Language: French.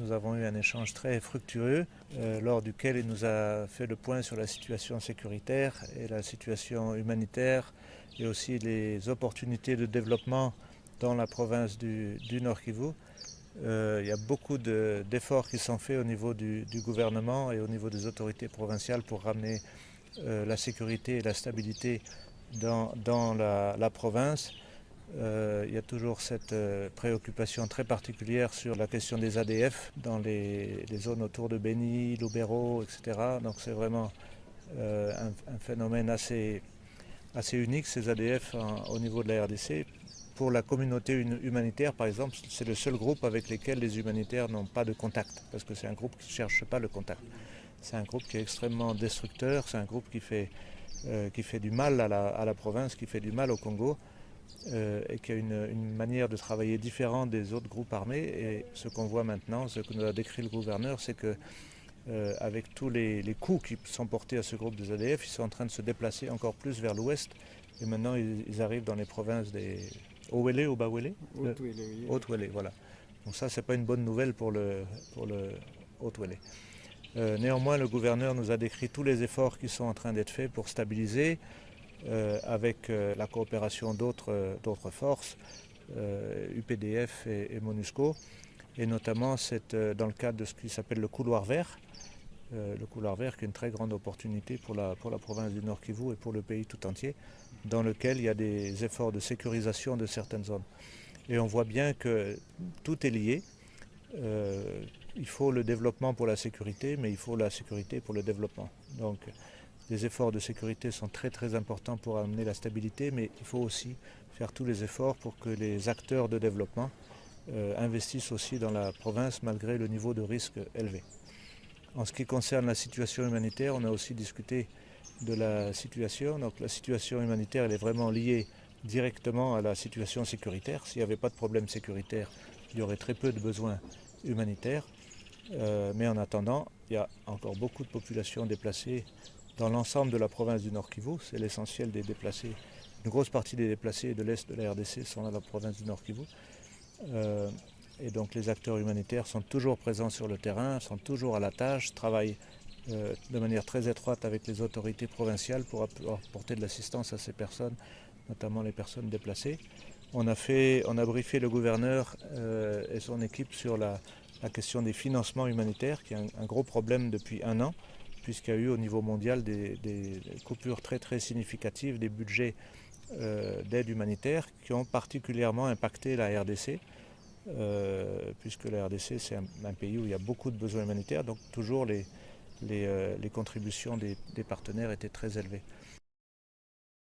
nous avons eu un échange très fructueux lors duquel il nous a fait le point sur la situation sécuritaire et la situation humanitaire et aussi les opportunités de développement dans la province du Nord Kivu. Il y a beaucoup d'efforts qui sont faits au niveau du gouvernement et au niveau des autorités provinciales pour ramener la sécurité et la stabilité dans la province. Il y a toujours cette préoccupation très particulière sur la question des ADF dans les zones autour de Beni, Lubero, etc. Donc c'est vraiment un phénomène assez unique, ces ADF au niveau de la RDC. Pour la communauté humanitaire, par exemple, c'est le seul groupe avec lequel les humanitaires n'ont pas de contact, parce que c'est un groupe qui ne cherche pas le contact. C'est un groupe qui est extrêmement destructeur, c'est un groupe qui fait du mal à la province, qui fait du mal au Congo, et qui a une manière de travailler différente des autres groupes armés. Et ce qu'on voit maintenant, ce que nous a décrit le gouverneur, c'est que avec tous les coups qui sont portés à ce groupe des ADF, ils sont en train de se déplacer encore plus vers l'ouest. Et maintenant, ils arrivent dans les provinces des Owele ou Bawele Haute-Wele, voilà. Donc ça, c'est pas une bonne nouvelle pour le Haute-Wele. Néanmoins, le gouverneur nous a décrit tous les efforts qui sont en train d'être faits pour stabiliser, avec la coopération d'autres forces, UPDF et MONUSCO, et notamment dans le cadre de ce qui s'appelle le couloir vert. Le couloir vert qui est une très grande opportunité pour la province du Nord Kivu et pour le pays tout entier, dans lequel il y a des efforts de sécurisation de certaines zones. Et on voit bien que tout est lié. Il faut le développement pour la sécurité, mais il faut la sécurité pour le développement. Donc les efforts de sécurité sont très très importants pour amener la stabilité, mais il faut aussi faire tous les efforts pour que les acteurs de développement investissent aussi dans la province malgré le niveau de risque élevé. En ce qui concerne la situation humanitaire, on a aussi discuté de la situation. Donc la situation humanitaire, elle est vraiment liée directement à la situation sécuritaire. S'il n'y avait pas de problème sécuritaire, il y aurait très peu de besoins humanitaires. Mais en attendant, il y a encore beaucoup de populations déplacées dans l'ensemble de la province du Nord Kivu. C'est l'essentiel des déplacés. Une grosse partie des déplacés de l'Est de la RDC sont dans la province du Nord Kivu. Et donc les acteurs humanitaires sont toujours présents sur le terrain, sont toujours à la tâche, travaillent de manière très étroite avec les autorités provinciales pour apporter de l'assistance à ces personnes, notamment les personnes déplacées. On a briefé le gouverneur et son équipe sur la question des financements humanitaires, qui est un gros problème depuis un an, puisqu'il y a eu au niveau mondial des coupures très très significatives des budgets d'aide humanitaire qui ont particulièrement impacté la RDC. Puisque la RDC c'est un pays où il y a beaucoup de besoins humanitaires, donc toujours les contributions des partenaires étaient très élevées.